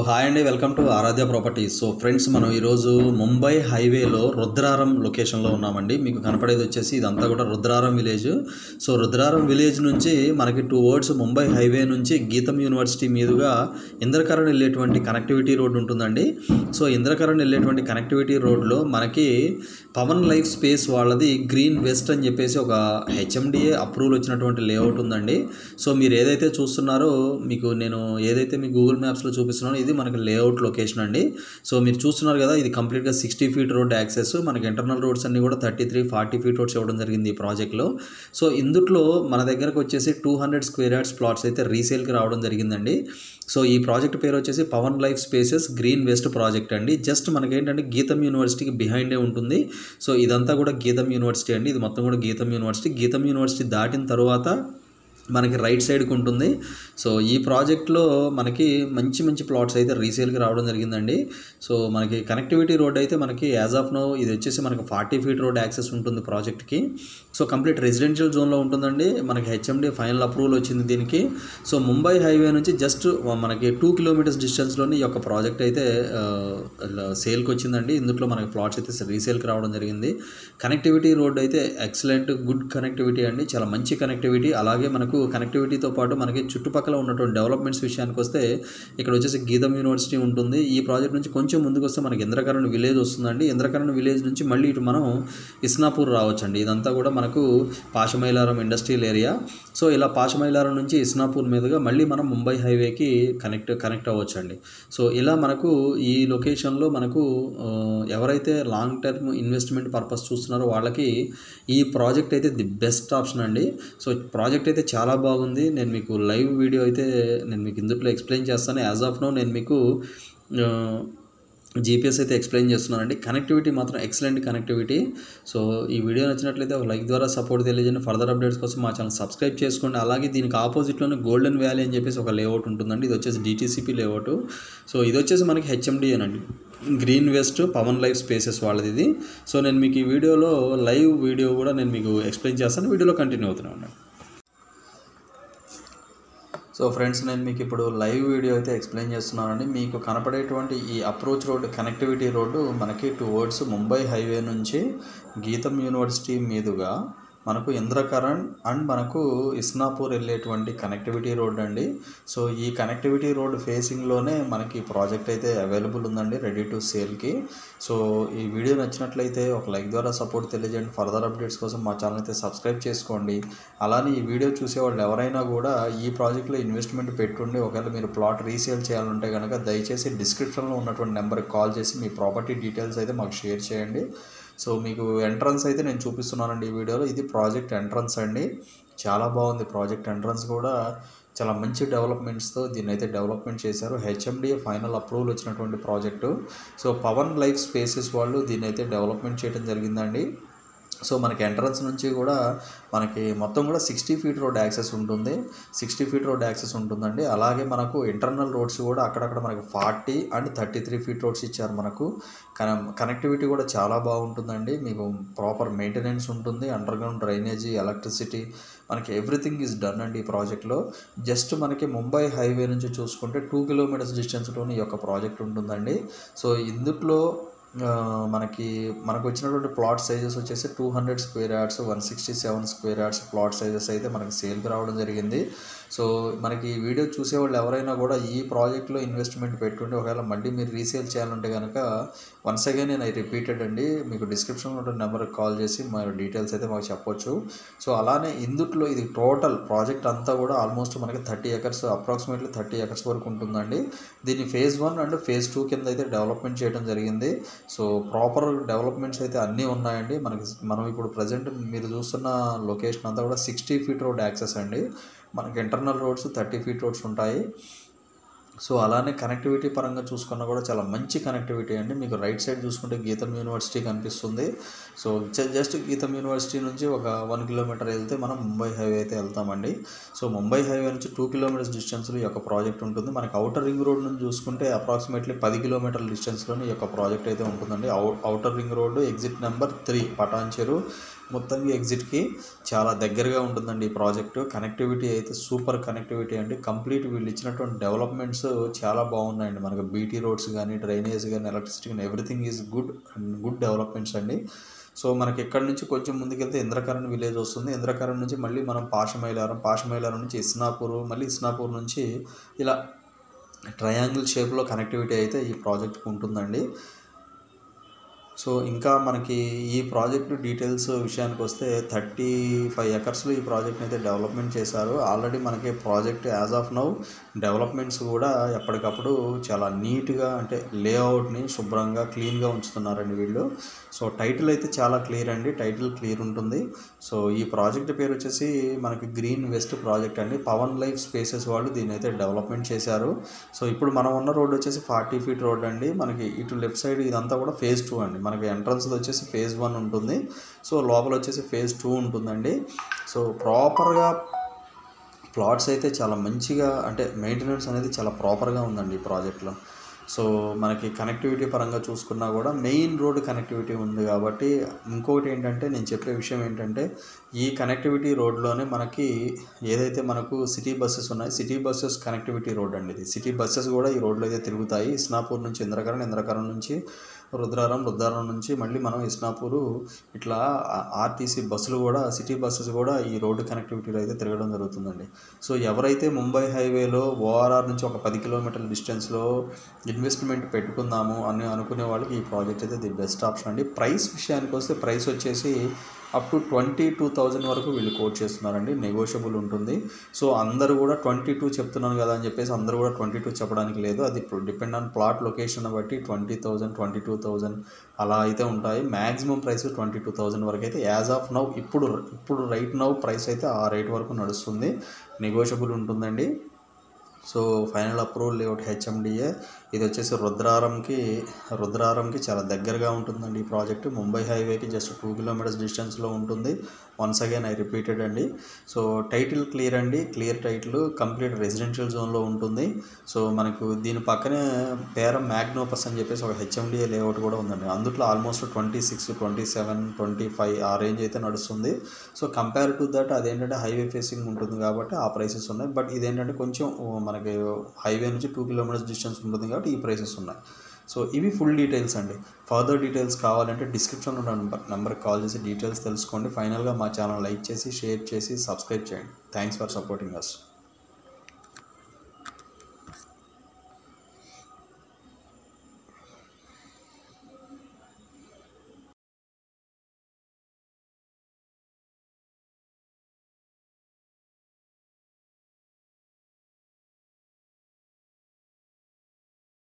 Hi అండి, welcome to Aaradhya properties. Friends, మనం ఈరోజు ముంబై హైవేలో రుద్రారం లొకేషన్లో ఉన్నామండి. మీకు కనపడేది వచ్చేసి ఇదంతా కూడా రుద్రారం విలేజ్. రుద్రారం విలేజ్ నుంచి మనకి 2 వర్డ్స్ ముంబై హైవే నుంచి గీతం యూనివర్సిటీ మీదుగా ఇంద్రకరణ్ వెళ్ళేటువంటి కనెక్టివిటీ రోడ్ ఉంటుందండి. ఇంద్రకరణ్ వెళ్ళేటువంటి కనెక్టివిటీ రోడ్లో మనకి పవన్ లైఫ్ స్పేస్ వాళ్ళది గ్రీన్ వెస్ట్ అని చెప్పేసి ఒక హెచ్ఎండిఏ అప్రూవల్ వచ్చినటువంటి లేఅవుట్ ఉందండి. మీరు ఏదైతే చూస్తున్నారో, నేను ఏదైతే మీ గూగుల్ మ్యాప్స్లో చూపిస్తున్నానో ఇది మనకి లేఅవుట్ లొకేషన్ అండి. మీరు చూస్తున్నారు కదా, ఇది కంప్లీట్గా 60 ఫీట్ రోడ్ యాక్సెస్. మనకి ఇంటర్నల్ రోడ్స్ అన్ని కూడా 33, 40 ఫీట్ రోడ్స్ ఇవ్వడం జరిగింది ఈ ప్రాజెక్ట్లో. ఇందుట్లో మన దగ్గరకు వచ్చేసి 200 స్క్వేర్ యార్డ్స్ ప్లాట్స్ అయితే రీసేల్కి రావడం జరిగిందండి. ఈ ప్రాజెక్ట్ పేరు వచ్చేసి Pavan life spaces green west project అండి. జస్ట్ మనకేంటంటే గీతం యూనివర్సిటీకి బిహైండే ఉంటుంది. ఇదంతా కూడా గీతం యూనివర్సిటీ అండి. ఇది మొత్తం కూడా గీతం యూనివర్సిటీ. గీతం యూనివర్సిటీ దాటిన తర్వాత మనకి రైట్ సైడ్కి ఉంటుంది. ఈ ప్రాజెక్ట్లో మనకి మంచి ప్లాట్స్ అయితే రీసేల్కి రావడం జరిగిందండి. మనకి కనెక్టివిటీ రోడ్ అయితే మనకి యాజ్ ఆఫ్ నో ఇది వచ్చేసి మనకి 40 ఫీట్ రోడ్ యాక్సెస్ ఉంటుంది ప్రాజెక్ట్కి. కంప్లీట్ రెసిడెన్షియల్ జోన్లో ఉంటుందండి. మనకి హెచ్ఎండి ఫైనల్ అప్రూవల్ వచ్చింది దీనికి. ముంబై హైవే నుంచి జస్ట్ మనకి 2 కిలోమీటర్స్ డిస్టెన్స్లోని ఈ యొక్క ప్రాజెక్ట్ అయితే సేల్కి వచ్చిందండి. ఇందులో మనకి ప్లాట్స్ అయితే రీసేల్కి రావడం జరిగింది. కనెక్టివిటీ రోడ్ అయితే ఎక్సలెంట్ గుడ్ కనెక్టివిటీ అండి, చాలా మంచి కనెక్టివిటీ. అలాగే మనకు కనెక్టివిటీతో పాటు మనకి చుట్టుపక్కల ఉన్నటువంటి డెవలప్మెంట్స్ విషయానికి వస్తే ఇక్కడ వచ్చేసి గీతం యూనివర్సిటీ ఉంటుంది. ఈ ప్రాజెక్ట్ నుంచి కొంచెం ముందుకు వస్తే మనకి ఇంద్రకరణ్ విలేజ్ వస్తుందండి. ఇంద్రకరణ్ విలేజ్ నుంచి మళ్ళీ ఇటు మనం ఇస్నాపూర్ రావచ్చండి. ఇదంతా కూడా మనకు పాషమైలారం ఇండస్ట్రియల్ ఏరియా. ఇలా పాషమైలారం నుంచి ఇస్నాపూర్ మీదుగా మళ్ళీ మనం ముంబై హైవేకి కనెక్ట్ అవ్వచ్చండి. ఇలా మనకు ఈ లొకేషన్లో మనకు ఎవరైతే లాంగ్ టర్మ్ ఇన్వెస్ట్మెంట్ పర్పస్ చూస్తున్నారో వాళ్ళకి ఈ ప్రాజెక్ట్ అయితే ది బెస్ట్ ఆప్షన్ అండి. ప్రాజెక్ట్ అయితే చాలా బాగుంది. నేను మీకు లైవ్ వీడియో అయితే నేను మీకు ఇందులో ఎక్స్ప్లెయిన్ చేస్తాను. యాజ్ ఆఫ్ నో నేను మీకు జీపీఎస్ అయితే ఎక్స్ప్లెయిన్ చేస్తున్నానండి. కనెక్టివిటీ మాత్రం ఎక్సలెంట్ కనెక్టివిటీ. ఈ వీడియో నచ్చినట్లయితే ఒక లైక్ ద్వారా సపోర్ట్ తెలియజేయండి. ఫర్దర్ అప్డేట్స్ కోసం మా ఛానల్ సబ్స్క్రైబ్ చేసుకోండి. అలాగే దీనికి ఆపోజిట్లోనే గోల్డెన్ వ్యాలీ అని చెప్పేసి ఒక లేఅవుట్ ఉంటుందండి. ఇది వచ్చేసి డిటీసీపీ లేఅవుట్. ఇది వచ్చేసి మనకి హెచ్ఎండిఏనండి, Green West Pavan life Spaces వాళ్ళది ఇది. నేను మీకు ఈ వీడియోలో లైవ్ వీడియో కూడా నేను మీకు ఎక్స్ప్లెయిన్ చేస్తాను. వీడియోలో కంటిన్యూ అవుతూనే ఉన్నాను. ఫ్రెండ్స్, నేను మీకు ఇప్పుడు లైవ్ వీడియో అయితే ఎక్స్ప్లెయిన్ చేస్తున్నానండి. మీకు కనపడేటువంటి ఈ అప్రోచ్ రోడ్ కనెక్టివిటీ రోడ్డు మనకి 2 వర్డ్స్ ముంబై హైవే నుంచి గీతం యూనివర్సిటీ మీదుగా మనకు ఇంద్రకరణ్ అండ్ మనకు ఇస్నాపూర్ వెళ్ళేటువంటి కనెక్టివిటీ రోడ్ అండి. ఈ కనెక్టివిటీ రోడ్ ఫేసింగ్లోనే మనకి ప్రాజెక్ట్ అయితే అవైలబుల్ ఉందండి, రెడీ టు సేల్కి. ఈ వీడియో నచ్చినట్లయితే ఒక లైక్ ద్వారా సపోర్ట్ తెలియజేయండి. ఫర్దర్ అప్డేట్స్ కోసం మా ఛానల్ అయితే సబ్స్క్రైబ్ చేసుకోండి. అలానే ఈ వీడియో చూసేవాళ్ళు ఎవరైనా కూడా ఈ ప్రాజెక్ట్లో ఇన్వెస్ట్మెంట్ పెట్టుండి ఒకవేళ మీరు ప్లాట్ రీసేల్ చేయాలంటే కనుక దయచేసి డిస్క్రిప్షన్లో ఉన్నటువంటి నెంబర్కి కాల్ చేసి మీ ప్రాపర్టీ డీటెయిల్స్ అయితే మాకు షేర్ చేయండి. మీకు ఎంట్రన్స్ అయితే నేను చూపిస్తున్నానండి ఈ వీడియోలో. ఇది ప్రాజెక్ట్ ఎంట్రన్స్ అండి. చాలా బాగుంది ప్రాజెక్ట్ ఎంట్రన్స్ కూడా. చాలా మంచి డెవలప్మెంట్స్తో దీన్ని అయితే డెవలప్మెంట్ చేశారు. హెచ్ఎండిఏ ఫైనల్ అప్రూవల్ వచ్చినటువంటి ప్రాజెక్టు. పవన్ లైఫ్ స్పేసెస్ వాళ్ళు దీన్ని అయితే డెవలప్మెంట్ చేయడం జరిగిందండి. మనకి ఎంట్రన్స్ నుంచి కూడా మనకి మొత్తం కూడా 60 ఫీట్ రోడ్ యాక్సెస్ ఉంటుంది. 60 ఫీట్ రోడ్ యాక్సెస్ ఉంటుందండి. అలాగే మనకు ఇంటర్నల్ రోడ్స్ కూడా అక్కడక్కడ మనకి 40 అండ్ 33 ఫీట్ రోడ్స్ ఇచ్చారు. మనకు కనెక్టివిటీ కూడా చాలా బాగుంటుందండి. మీకు ప్రాపర్ మెయింటెనెన్స్ ఉంటుంది. అండర్గ్రౌండ్ డ్రైనేజీ, ఎలక్ట్రిసిటీ, మనకి ఎవ్రీథింగ్ ఈజ్ డన్ అండి ఈ ప్రాజెక్ట్లో. జస్ట్ మనకి ముంబై హైవే నుంచి చూసుకుంటే 2 కిలోమీటర్స్ డిస్టెన్స్లోని ఈ యొక్క ప్రాజెక్ట్ ఉంటుందండి. ఇందులో మనకు వచ్చినటువంటి ప్లాట్ సైజెస్ వచ్చేసి 200 square yards, 167 square yards plot sizes అయితే మనకి సేల్కి రావడం జరిగింది. మనకి వీడియో చూసేవాళ్ళు ఎవరైనా కూడా ఈ ప్రాజెక్ట్లో ఇన్వెస్ట్మెంట్ పెట్టుండి ఒకవేళ మళ్ళీ మీరు రీసేల్ చేయాలంటే కనుక వన్స్ అగైన్ నేను రిపీటెడ్ అండి, మీకు డిస్క్రిప్షన్లో ఉన్న నెంబర్కి కాల్ చేసి మా డీటెయిల్స్ అయితే మాకు చెప్పొచ్చు. అలానే ఇందుట్లో ఇది టోటల్ ప్రాజెక్ట్ అంతా కూడా ఆల్మోస్ట్ మనకి 30 ఎకర్స్, అప్రాక్సిమేట్లీ 30 ఎకర్స్ వరకు ఉంటుందండి. దీన్ని ఫేజ్ 1 అండ్ ఫేజ్ 2 కింద అయితే డెవలప్మెంట్ చేయడం జరిగింది. ప్రాపర్ డెవలప్మెంట్స్ అయితే అన్నీ ఉన్నాయండి. మనం ఇప్పుడు ప్రజెంట్ మీరు చూస్తున్న లొకేషన్ అంతా కూడా 60 ఫీట్ రోడ్ యాక్సెస్ అండి. మనకి ఇంటర్నల్ రోడ్స్ 30 ఫీట్ రోడ్స్ ఉంటాయి. అలానే కనెక్టివిటీ పరంగా చూసుకున్నా కూడా చాలా మంచి కనెక్టివిటీ అండి. మీకు రైట్ సైడ్ చూసుకుంటే గీతం యూనివర్సిటీ కనిపిస్తుంది. జస్ట్ గీతం యూనివర్సిటీ నుంచి ఒక 1 కిలోమీటర్ వెళ్తే మనం ముంబై హైవే అయితే వెళ్తామండి. ముంబై హైవే నుంచి 2 కిలోమీటర్స్ డిస్టెన్స్లో ఈ యొక్క ప్రాజెక్ట్ ఉంటుంది. మనకి అవుటర్ రింగ్ రోడ్ నుంచి చూసుకుంటే అప్రాక్సిమేట్లీ 10 కిలోమీటర్ల డిస్టెన్స్లోనే ఈ యొక్క ప్రాజెక్ట్ అయితే ఉంటుందండి. Outer ring road exit number 3 Patancheru మొత్తంగా ఎగ్జిట్కి చాలా దగ్గరగా ఉంటుందండి ఈ ప్రాజెక్టు. కనెక్టివిటీ అయితే సూపర్ కనెక్టివిటీ అండి. కంప్లీట్ వీళ్ళు ఇచ్చినటువంటి డెవలప్మెంట్స్ చాలా బాగున్నాయండి. మనకు బీటీ రోడ్స్ కానీ, డ్రైనేజ్ కానీ, ఎలక్ట్రిసిటీ కానీ everything is good and good developments అండి. సో మనకి ఇక్కడ నుంచి కొంచెం ముందుకెళ్తే ఇంద్రకరణ్ విలేజ్ వస్తుంది. ఇంద్రకరణ్ నుంచి మళ్ళీ మనం పాషమైలారం నుంచి ఇస్నాపూర్, మళ్ళీ ఇస్నాపూర్ నుంచి ఇలా ట్రయాంగిల్ షేప్లో కనెక్టివిటీ అయితే ఈ ప్రాజెక్ట్కి ఉంటుందండి. సో ఇంకా మనకి ఈ ప్రాజెక్టు డీటెయిల్స్ విషయానికి వస్తే 35 ఎకర్స్లో ఈ ప్రాజెక్ట్ని అయితే డెవలప్మెంట్ చేశారు. ఆల్రెడీ మనకి project as of now developments కూడా ఎప్పటికప్పుడు చాలా నీట్గా అంటే లేఅవుట్ని శుభ్రంగా క్లీన్గా ఉంచుతున్నారండి వీళ్ళు. సో టైటిల్ అయితే చాలా క్లియర్ అండి, టైటిల్ క్లియర్ ఉంటుంది. సో ఈ ప్రాజెక్ట్ పేరు వచ్చేసి మనకి గ్రీన్ వెస్ట్ ప్రాజెక్ట్ అండి. పవన్ లైఫ్ స్పేసెస్ వాళ్ళు దీని అయితే డెవలప్మెంట్ చేశారు. సో ఇప్పుడు మనం ఉన్న రోడ్ వచ్చేసి 40 ఫీట్ రోడ్ అండి. మనకి ఇటు లెఫ్ట్ సైడ్ ఇదంతా కూడా ఫేజ్ 2 అండి. మనకి ఎంట్రన్స్లో వచ్చేసి ఫేజ్ 1 ఉంటుంది. సో లోపల వచ్చేసి ఫేజ్ 2 ఉంటుందండి. సో ప్రాపర్గా ప్లాట్స్ అయితే చాలా మంచిగా అంటే మెయింటెనెన్స్ అనేది చాలా ప్రాపర్గా ఉందండి ఈ ప్రాజెక్ట్లో. సో మనకి కనెక్టివిటీ పరంగా చూసుకున్నా కూడా మెయిన్ రోడ్ కనెక్టివిటీ ఉంది కాబట్టి, ఇంకొకటి ఏంటంటే నేను చెప్పే విషయం ఏంటంటే ఈ కనెక్టివిటీ రోడ్లోనే మనకి ఏదైతే మనకు సిటీ బస్సెస్ ఉన్నాయి, సిటీ బస్సెస్ కనెక్టివిటీ రోడ్ అండి ఇది. సిటీ బస్సెస్ కూడా ఈ రోడ్లో అయితే తిరుగుతాయి. ఇస్నాపూర్ నుంచి ఇంద్రకరణ్ నుంచి రుద్రారం నుంచి మళ్ళీ మనం ఇస్నాపూరు ఇట్లా ఆర్టీసీ బస్సులు కూడా, సిటీ బస్సెస్ కూడా ఈ రోడ్డు కనెక్టివిటీలో అయితే తిరగడం జరుగుతుందండి. సో ఎవరైతే ముంబై హైవేలో ఓఆర్ఆర్ నుంచి ఒక 10 కిలోమీటర్ల డిస్టెన్స్లో ఇన్వెస్ట్మెంట్ పెట్టుకుందాము అని అనుకునే వాళ్ళకి ఈ ప్రాజెక్ట్ అయితే ది బెస్ట్ ఆప్షన్ అండి. ప్రైస్ విషయానికి వస్తే ప్రైస్ వచ్చేసి అప్ టు 22,000 వరకు వీళ్ళు కోట్ చేస్తున్నారండి, నెగోషియబుల్ ఉంటుంది. సో అందరూ కూడా 22 చెప్తున్నాను కదా అని చెప్పేసి అందరూ కూడా 22 చెప్పడానికి లేదు. అది డిపెండ్ ఆన్ ప్లాట్ లొకేషన్ బట్టి 20,000 22,000 అలా అయితే ఉంటాయి. మ్యాక్సిమం ప్రైస్ 22,000 వరకు అయితే యాజ్ ఆఫ్ నౌ ఇప్పుడు రైట్ నౌ ప్రైస్ అయితే ఆ రేట్ వరకు నడుస్తుంది, నెగోషియబుల్ ఉంటుందండి. So final approval layout HMDA. ఇది వచ్చేసి రుద్రారంకి చాలా దగ్గరగా ఉంటుందండి ఈ ప్రాజెక్టు. ముంబై హైవేకి జస్ట్ 2 కిలోమీటర్స్ డిస్టెన్స్లో ఉంటుంది. వన్స్ అగైన్ ఐ రిపీటెడ్ అండి. సో టైటిల్ క్లియర్ అండి, క్లియర్ టైటిల్, కంప్లీట్ రెసిడెన్షియల్ జోన్లో ఉంటుంది. సో మనకు దీని పక్కనే పేరం మ్యాగ్నోపస్ అని చెప్పేసి ఒక హెచ్ఎండిఏ లేఅవుట్ కూడా ఉందండి. అందులో ఆల్మోస్ట్ 26, 27, 25 ఆ రేంజ్ అయితే నడుస్తుంది. సో కంపేర్ టు దట్ అదేంటంటే హైవే ఫేసింగ్ ఉంటుంది కాబట్టి ఆ ప్రైసెస్ ఉన్నాయి. బట్ ఇదేంటంటే కొంచెం మనకి హైవే నుంచి 2 కిలోమీటర్స్ డిస్టెన్స్ ఉంటుంది కాబట్టి ఈ ప్రైసెస్ ఉన్నాయి. సో ఇవి ఫుల్ డీటెయిల్స్ అండి. ఫర్దర్ డీటెయిల్స్ కావాలంటే డిస్క్రిప్షన్లో నెంబర్కి కాల్ చేసి డీటెయిల్స్ తెలుసుకోండి. ఫైనల్గా మా ఛానల్ లైక్ చేసి, షేర్ చేసి, సబ్స్క్రైబ్ చేయండి. Thanks for supporting us.